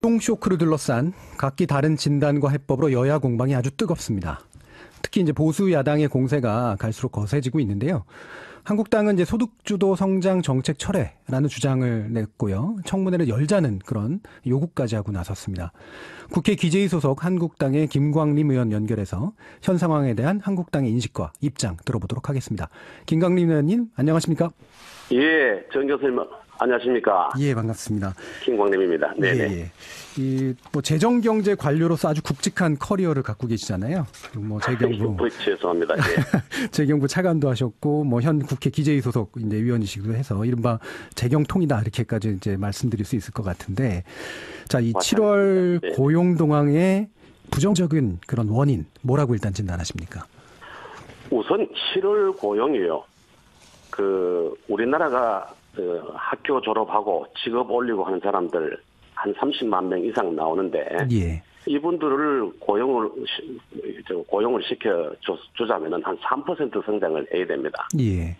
똥 쇼크를 둘러싼 각기 다른 진단과 해법으로 여야 공방이 아주 뜨겁습니다. 특히 이제 보수 야당의 공세가 갈수록 거세지고 있는데요. 한국당은 이제 소득주도 성장 정책 철회라는 주장을 냈고요. 청문회를 열자는 그런 요구까지 하고 나섰습니다. 국회 기재위 소속 한국당의 김광림 의원 연결해서 현 상황에 대한 한국당의 인식과 입장 들어보도록 하겠습니다. 김광림 의원님, 안녕하십니까? 예, 정 교수님, 안녕하십니까? 예, 반갑습니다. 김광림입니다. 네네. 예. 재정경제 관료로서 아주 굵직한 커리어를 갖고 계시잖아요. 뭐 재경부 죄송합니다. 예. 재경부 차관도 하셨고, 뭐 현 국회 기재위 소속 이제 위원이시기도 해서 이른바 재경통이다 이렇게까지 이제 말씀드릴 수 있을 것 같은데, 자, 이 7월 네. 고용 동향의 부정적인 그런 원인 뭐라고 일단 진단하십니까? 우선 7월 고용이요. 우리나라가 학교 졸업하고 직업 올리고 하는 사람들 한 30만 명 이상 나오는데, 예. 이분들을 고용을 시켜주자면은 한 3% 성장을 해야 됩니다. 예.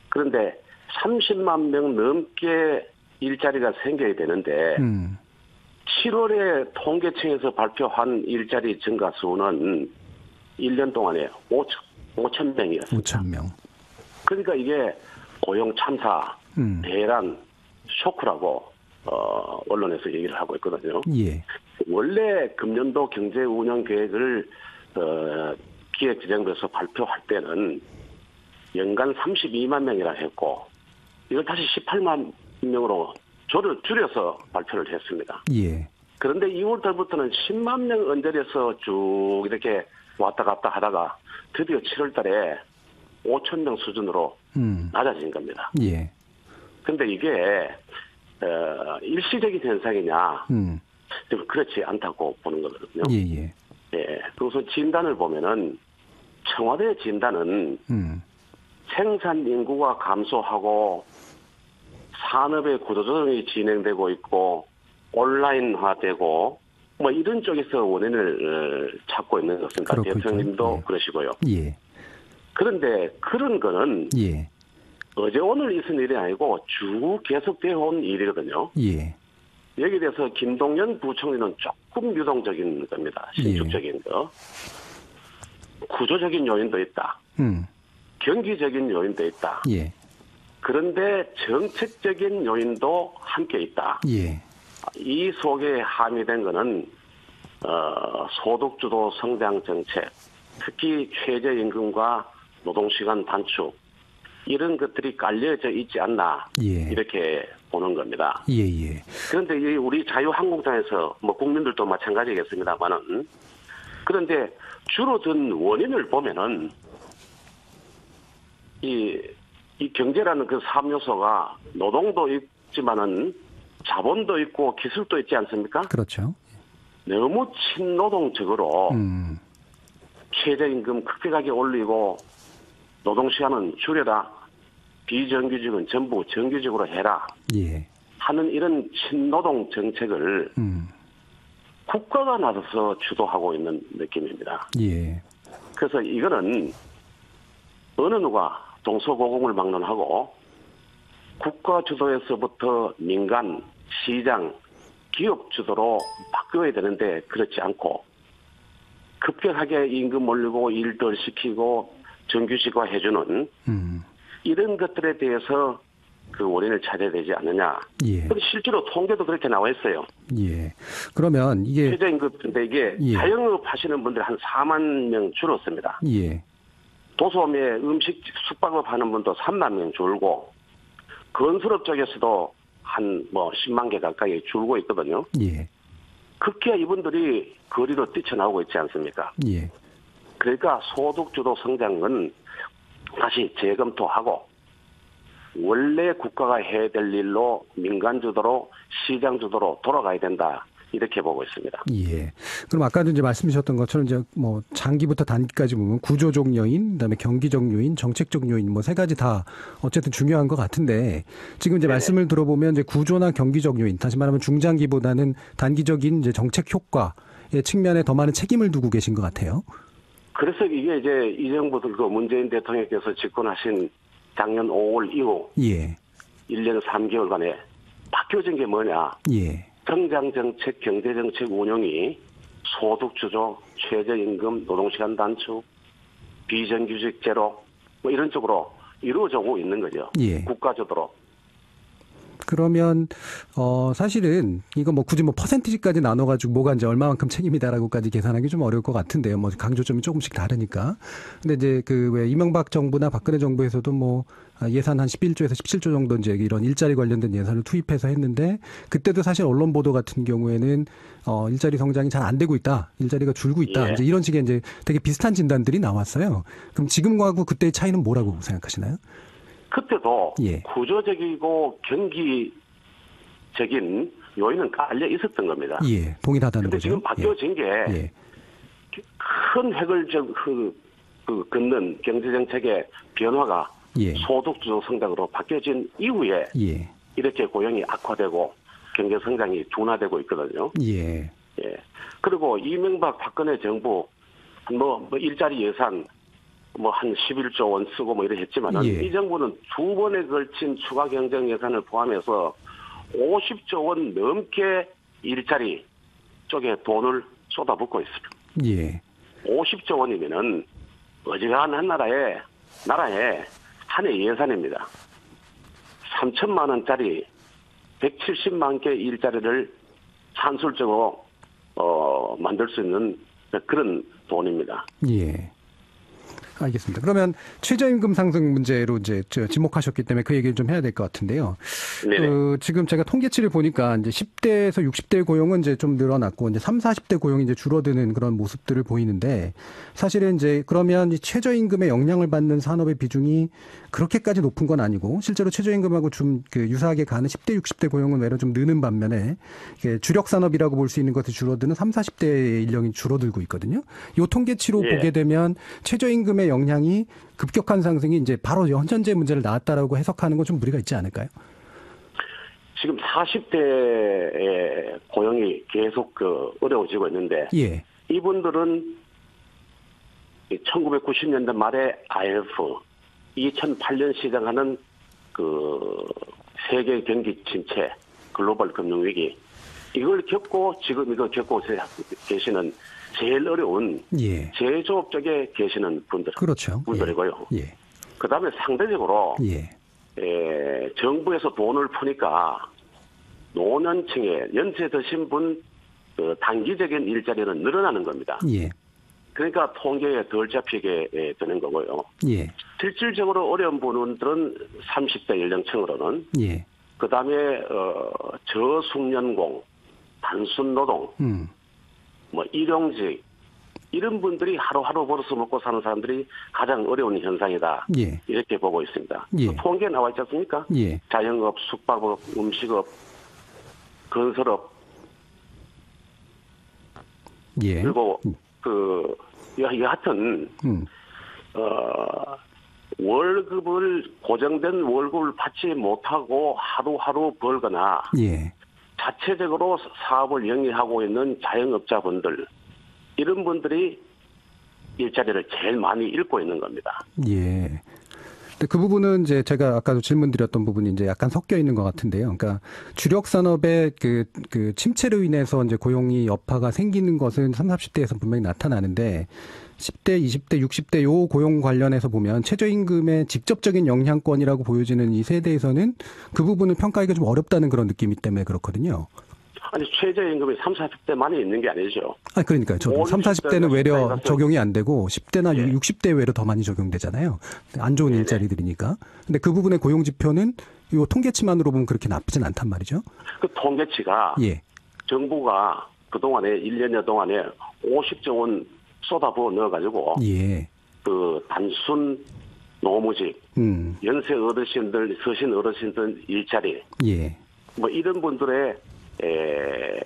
그런데 30만 명 넘게 일자리가 생겨야 되는데, 7월에 통계청에서 발표한 일자리 증가 수는 1년 동안에 5천 명이었습니다. 5천 명. 그러니까 이게 고용 참사, 대란, 쇼크라고 언론에서 얘기를 하고 있거든요. 예. 원래 금년도 경제 운영 계획을 기획재정부에서 발표할 때는 연간 32만 명이라 했고, 이걸 다시 18만 명으로 줄여서 발표를 했습니다. 예. 그런데 2월 달부터는 10만 명 언저리에서 쭉 이렇게 왔다 갔다 하다가 드디어 7월 달에 5천 명 수준으로 낮아진 겁니다. 예. 근데 이게 일시적인 현상이냐? 좀 그렇지 않다고 보는 거거든요. 예. 예. 그래서 진단을 보면은 청와대 진단은 생산 인구가 감소하고 산업의 구조조정이 진행되고 있고 온라인화되고 뭐 이런 쪽에서 원인을 찾고 있는 것 같습니다. 대통령님도 예. 그러시고요. 예. 그런데 그런 거는 예. 어제 오늘 있은 일이 아니고 쭉 계속되어 온 일이거든요. 예. 여기에 대해서 김동연 부총리는 조금 유동적인 겁니다. 신축적인 예. 거. 구조적인 요인도 있다. 경기적인 요인도 있다. 예. 그런데 정책적인 요인도 함께 있다. 예. 이 속에 함유된 거는 소득주도 성장 정책, 특히 최저임금과 노동시간 단축 이런 것들이 깔려져 있지 않나 예. 이렇게 보는 겁니다. 예. 그런데 우리 자유한국당에서 뭐 국민들도 마찬가지겠습니다만은 그런데 줄어든 원인을 보면은 이 경제라는 그 3요소가 노동도 있지만은 자본도 있고 기술도 있지 않습니까? 그렇죠. 너무 친노동적으로 최저임금 급격하게 올리고 노동시간은 줄여라. 비정규직은 전부 정규직으로 해라. 예. 하는 이런 친노동 정책을 국가가 나서서 주도하고 있는 느낌입니다. 예. 그래서 이거는 어느 누가 동서고공을 막론하고 국가 주도에서부터 민간, 시장, 기업 주도로 바뀌어야 되는데 그렇지 않고 급격하게 임금 올리고 일들 시키고 정규직화 해주는 이런 것들에 대해서 그 원인을 찾아야 되지 않느냐. 예. 그런데 실제로 통계도 그렇게 나와 있어요. 예. 그러면 이게 최저임금인데 이게 예. 자영업 하시는 분들이 한 4만 명 줄었습니다. 예. 도소매 음식 숙박업 하는 분도 3만 명 줄고 건설업 쪽에서도 한 10만 개 가까이 줄고 있거든요. 예. 급기야 이분들이 거리로 뛰쳐나오고 있지 않습니까? 예. 그러니까 소득주도 성장은 다시 재검토하고 원래 국가가 해야 될 일로 민간 주도로 시장 주도로 돌아가야 된다. 이렇게 보고 있습니다. 예. 그럼 아까도 이제 말씀 주셨던 것처럼 이제 뭐 장기부터 단기까지 보면 구조적 요인, 그다음에 경기적 요인, 정책적 요인 뭐 세 가지 다 어쨌든 중요한 것 같은데 지금 이제 네네. 말씀을 들어보면 이제 구조나 경기적 요인, 다시 말하면 중장기보다는 단기적인 이제 정책 효과의 측면에 더 많은 책임을 두고 계신 것 같아요. 그래서 이게 이제 이 정부 그 문재인 대통령께서 집권하신 작년 5월 이후 예. 1년 3개월간에 바뀌어진 게 뭐냐? 예. 성장 정책, 경제 정책 운영이 소득 주도, 최저임금, 노동시간 단축, 비정규직 제로 뭐 이런 쪽으로 이루어지고 있는 거죠. 예. 국가 주도로. 그러면 사실은 이거 뭐 굳이 뭐 퍼센티지까지 나눠가지고 뭐가 이제 얼마만큼 책임이다라고까지 계산하기 좀 어려울 것 같은데요. 뭐 강조점이 조금씩 다르니까. 근데 이제 그 왜 이명박 정부나 박근혜 정부에서도 뭐 예산 한 11조에서 17조 정도 이제 이런 일자리 관련된 예산을 투입해서 했는데 그때도 사실 언론 보도 같은 경우에는 일자리 성장이 잘 안 되고 있다, 일자리가 줄고 있다, 예. 이제 이런 식의 이제 되게 비슷한 진단들이 나왔어요. 그럼 지금하고 그때의 차이는 뭐라고 생각하시나요? 그때도 예. 구조적이고 경기적인 요인은 깔려 있었던 겁니다. 예, 동일하다는 근데 거죠. 지금 바뀌어진 예. 게 큰 획을 긋는 경제정책의 변화가 예. 소득주도 성장으로 바뀌어진 이후에 예. 이렇게 고용이 악화되고 경제성장이 둔화되고 있거든요. 예. 예. 그리고 이명박 박근혜 정부 뭐 일자리 예산 뭐 한 11조 원 쓰고 뭐 이래 했지만은 예. 이 정부는 두 번에 걸친 추가 경정 예산을 포함해서 50조 원 넘게 일자리 쪽에 돈을 쏟아붓고 있습니다. 예. 50조 원이면은 어지간한 나라에 한 해 예산입니다. 3천만 원짜리 170만 개 일자리를 산술적으로 만들 수 있는 그런 돈입니다. 예. 알겠습니다. 그러면 최저임금 상승 문제로 이제 지목하셨기 때문에 그 얘기를 좀 해야 될 것 같은데요. 지금 제가 통계치를 보니까 이제 10대에서 60대 고용은 이제 좀 늘어났고 이제 3, 40대 고용이 이제 줄어드는 그런 모습들을 보이는데 사실은 이제 그러면 이 최저임금에 영향을 받는 산업의 비중이 그렇게까지 높은 건 아니고 실제로 최저임금하고 좀 그 유사하게 가는 10대, 60대 고용은 외로 좀 느는 반면에 주력 산업이라고 볼 수 있는 것이 줄어드는 3, 40대의 인력이 줄어들고 있거든요. 이 통계치로 예. 보게 되면 최저임금의 영향이 급격한 상승이 이제 바로 현재 문제를 낳았다라고 해석하는 건 좀 무리가 있지 않을까요? 지금 40대의 고용이 계속 어려워지고 있는데 예. 이분들은 1990년대 말에 IMF, 2008년 시작하는 세계 경기 침체, 글로벌 금융위기 이걸 겪고 지금 이거 겪고 계시는 제일 어려운 예. 제조업 쪽에 계시는 그렇죠. 분들이고요. 예. 그다음에 상대적으로 예. 정부에서 돈을 푸니까 노년층에 연세 드신 분 단기적인 일자리는 늘어나는 겁니다. 예. 그러니까 통계에 덜 잡히게 되는 거고요. 예. 실질적으로 어려운 분들은 30대 연령층으로는 예. 그다음에 저숙련공, 단순 노동, 뭐 일용직 이런 분들이 하루하루 벌어서 먹고 사는 사람들이 가장 어려운 현상이다. 예. 이렇게 보고 있습니다. 예. 통계에 나와 있지 않습니까? 예. 자영업, 숙박업, 음식업, 건설업 예. 그리고 여하튼 월급을 고정된 월급을 받지 못하고 하루하루 벌거나 예. 자체적으로 사업을 영위하고 있는 자영업자분들 이런 분들이 일자리를 제일 많이 잃고 있는 겁니다. 예. 근데 그 부분은 이제 제가 아까도 질문드렸던 부분이 이제 약간 섞여 있는 것 같은데요. 그러니까 주력 산업의 그 침체로 인해서 이제 고용이 여파가 생기는 것은 30, 40대에서 분명히 나타나는데 10대, 20대, 60대 요 고용 관련해서 보면 최저임금의 직접적인 영향권이라고 보여지는 이 세대에서는 그 부분을 평가하기가 좀 어렵다는 그런 느낌이 때문에 그렇거든요. 아니 최저임금이 30, 40대만이 있는 게 아니죠. 그러니까요. 저도 30, 40대는 외려 적용이 안 되고 10대나 60대 외로 더 많이 적용되잖아요. 안 좋은 일자리들이니까. 근데 그 부분의 고용 지표는 이 통계치만으로 보면 그렇게 나쁘진 않단 말이죠. 그 통계치가 정부가 그동안에 1년여 동안에 50조 원 쏟아부어 넣어가지고 단순 노무직, 연세 어르신들, 서신 어르신들 일자리 뭐 이런 분들의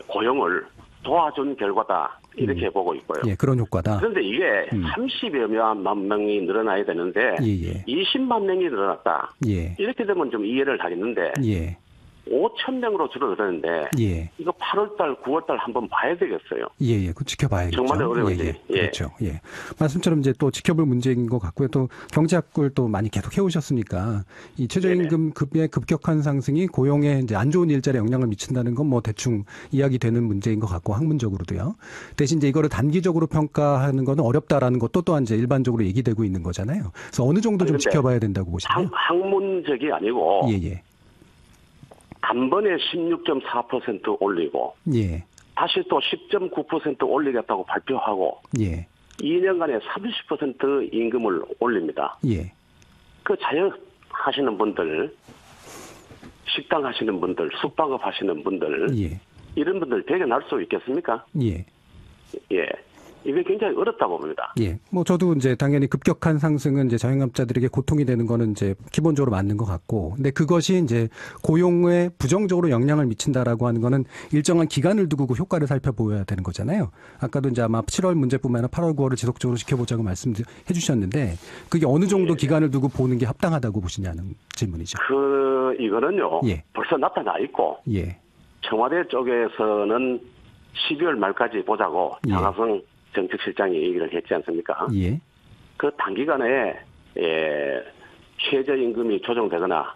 고용을 도와준 결과다 이렇게 보고 있고요. 그런 효과다. 그런데 이게 30여만 명이 늘어나야 되는데 20만 명이 늘어났다. 이렇게 되면 좀 이해를 하겠는데 5천 명으로 줄어드는데 예. 이거 8월달, 9월달 한번 봐야 되겠어요. 예, 그 지켜봐야겠죠. 정말 어려운데. 예. 그렇죠. 예. 말씀처럼 이제 또 지켜볼 문제인 것 같고요. 또 경제학을 또 많이 계속 해오셨으니까 이 최저임금 급의 급격한 상승이 고용에 이제 안 좋은 일자리에 영향을 미친다는 건 뭐 대충 이야기되는 문제인 것 같고 학문적으로도요. 대신 이제 이거를 단기적으로 평가하는 거는 어렵다라는 것도 또한 이제 일반적으로 얘기되고 있는 거잖아요. 그래서 어느 정도 좀 지켜봐야 된다고 보시나요? 학문적이 아니고 예. 단번에 16.4% 올리고 예. 다시 또 10.9% 올리겠다고 발표하고 예. 2년간에 30% 임금을 올립니다. 예. 그 자영 하시는 분들, 식당 하시는 분들, 숙박업 하시는 분들, 예. 이런 분들 배견할 수 있겠습니까? 예. 예. 이게 굉장히 어렵다고 봅니다. 예. 뭐 저도 이제 당연히 급격한 상승은 이제 자영업자들에게 고통이 되는 거는 이제 기본적으로 맞는 것 같고, 근데 그것이 이제 고용에 부정적으로 영향을 미친다라고 하는 거는 일정한 기간을 두고 그 효과를 살펴보아야 되는 거잖아요. 아까도 이제 아마 7월 문제뿐만 아니라 8월, 9월을 지속적으로 지켜보자고 말씀해 주셨는데, 그게 어느 정도 기간을 두고 보는 게 합당하다고 보시냐는 질문이죠. 이거는요. 예. 벌써 나타나 있고, 예. 청와대 쪽에서는 12월 말까지 보자고 예. 장하성 정책실장이 얘기를 했지 않습니까? 예. 그 단기간에 최저임금이 조정되거나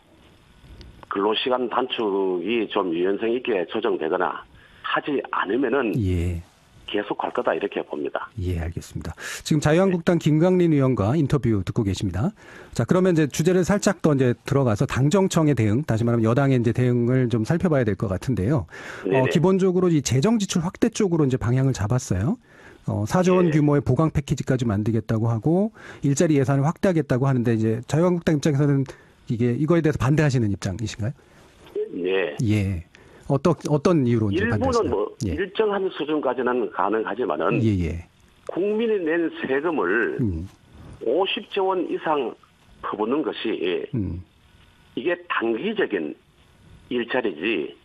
근로시간 단축이 좀 유연성 있게 조정되거나 하지 않으면은 예. 계속 갈 거다 이렇게 봅니다. 예, 알겠습니다. 지금 자유한국당 김광린 의원과 인터뷰 듣고 계십니다. 자, 그러면 이제 주제를 살짝 더 이제 들어가서 당정청의 대응, 다시 말하면 여당의 이제 대응을 좀 살펴봐야 될 것 같은데요. 기본적으로 이 재정 지출 확대 쪽으로 이제 방향을 잡았어요. 4조 원 규모의 보강 패키지까지 만들겠다고 하고 일자리 예산을 확대하겠다고 하는데 이제 자유한국당 입장에서는 이거에 대해서 반대하시는 입장이신가요? 네. 예. 어떤 이유로 이제 일부는 반대하시나요? 뭐 예. 일정한 수준까지는 가능하지만은 예. 국민이 낸 세금을 50조 원 이상 퍼붓는 것이 이게 단기적인 일자리지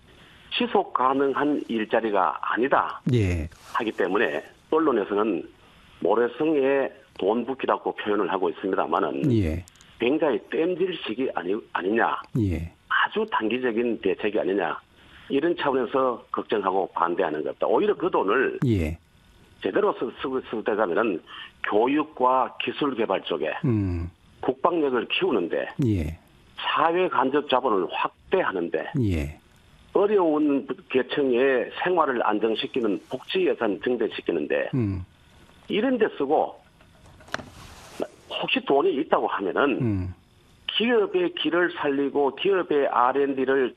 지속 가능한 일자리가 아니다 예. 하기 때문에 언론에서는 모래성에 돈 붓기라고 표현을 하고 있습니다만은 예. 굉장히 땜질식이 아니냐, 예. 아주 단기적인 대책이 아니냐 이런 차원에서 걱정하고 반대하는 것다. 오히려 그 돈을 예. 제대로 쓰되자면은 교육과 기술 개발 쪽에 국방력을 키우는데 예. 사회 간접 자본을 확대하는데 예. 어려운 계층의 생활을 안정시키는 복지 예산 증대시키는데 이런 데 쓰고 혹시 돈이 있다고 하면은 기업의 길을 살리고 기업의 R&D를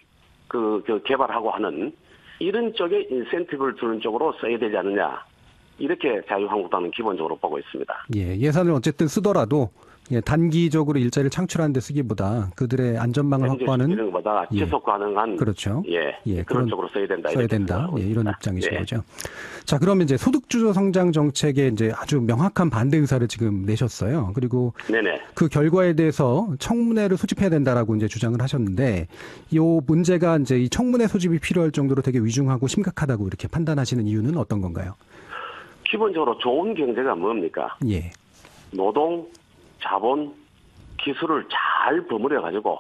개발하고 하는 이런 쪽에 인센티브를 주는 쪽으로 써야 되지 않느냐. 이렇게 자유한국당은 기본적으로 보고 있습니다. 예, 예산을 어쨌든 쓰더라도 단기적으로 일자리를 창출하는 데 쓰기보다 그들의 안전망을 확보하는 이런 것보다 지속 가능한 그렇죠. 그런 쪽으로 써야 된다. 이런 입장이신 거죠. 자, 그러면 이제 소득주도 성장 정책에 이제 아주 명확한 반대 의사를 지금 내셨어요. 그리고 그 결과에 대해서 청문회를 소집해야 된다라고 이제 주장을 하셨는데, 이 문제가 이제 이 청문회 소집이 필요할 정도로 되게 위중하고 심각하다고 이렇게 판단하시는 이유는 어떤 건가요? 기본적으로 좋은 경제가 뭡니까? 예. 노동, 자본, 기술을 잘 버무려 가지고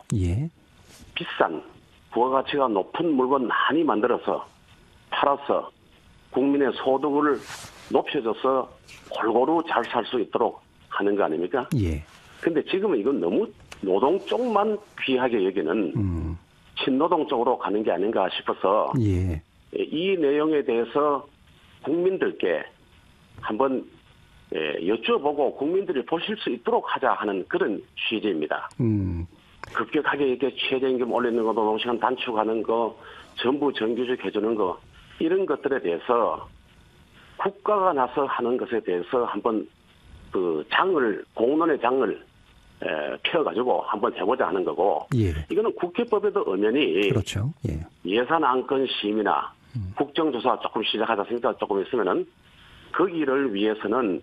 비싼 부가가치가 높은 물건 많이 만들어서 팔아서 국민의 소득을 높여줘서 골고루 잘 살 수 있도록 하는 거 아닙니까? 근데 지금은 이건 너무 노동 쪽만 귀하게 여기는 친노동 쪽으로 가는 게 아닌가 싶어서 이 내용에 대해서 국민들께 한번 여쭤보고 국민들이 보실 수 있도록 하자 하는 그런 취지입니다. 급격하게 이렇게 최저임금 올리는 거, 노동시간 단축하는 거, 전부 정규직 해주는 거 이런 것들에 대해서 국가가 나서 하는 것에 대해서 한번 공론의 장을 펴가지고 한번 해보자 하는 거고 이거는 국회법에도 엄연히 그렇죠. 예산 안건 심의나 국정조사 조금 시작하다 보니까 조금 있으면은 거기를 위해서는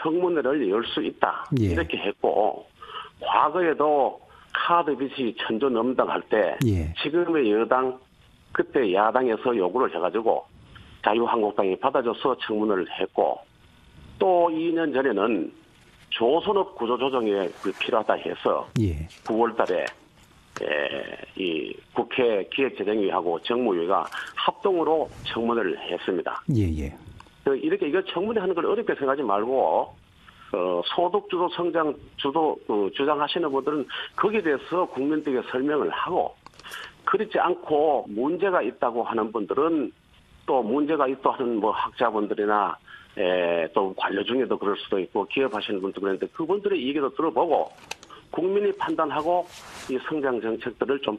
청문회를 열 수 있다. 이렇게 했고 과거에도 카드 빚이 천조 넘당 할 때 지금의 여당 그때 야당에서 요구를 해가지고 자유한국당이 받아줘서 청문회를 했고 또 2년 전에는 조선업 구조조정이 필요하다 해서 9월 달에 이 국회 기획재정위하고 정무위가 합동으로 청문회를 했습니다. 예. 이렇게 이거 청문회 하는 걸 어렵게 생각하지 말고 소득주도 성장 주장하시는 분들은 거기에 대해서 국민들에게 설명을 하고 그렇지 않고 문제가 있다고 하는 분들은 또 문제가 있다 하는 뭐 학자분들이나 또 관료 중에도 그럴 수도 있고 기업하시는 분도 그런데 그분들의 얘기도 들어보고 국민이 판단하고 이 성장 정책들을 좀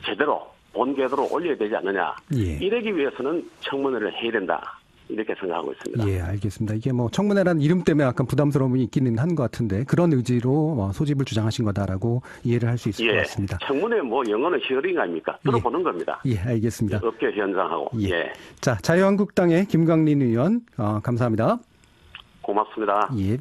제대로 본궤도로 올려야 되지 않느냐. 예. 이러기 위해서는 청문회를 해야 된다. 이렇게 생각하고 있습니다. 예, 알겠습니다. 이게 뭐 청문회라는 이름 때문에 약간 부담스러움이 있기는 한 것 같은데 그런 의지로 소집을 주장하신 거다라고 이해를 할 수 있을 것 같습니다. 청문회 뭐 영어는 히어링 아닙니까? 들어보는 겁니다. 예, 알겠습니다. 업계 현장하고. 예. 자, 자유한국당의 김광린 의원 감사합니다. 고맙습니다. 예.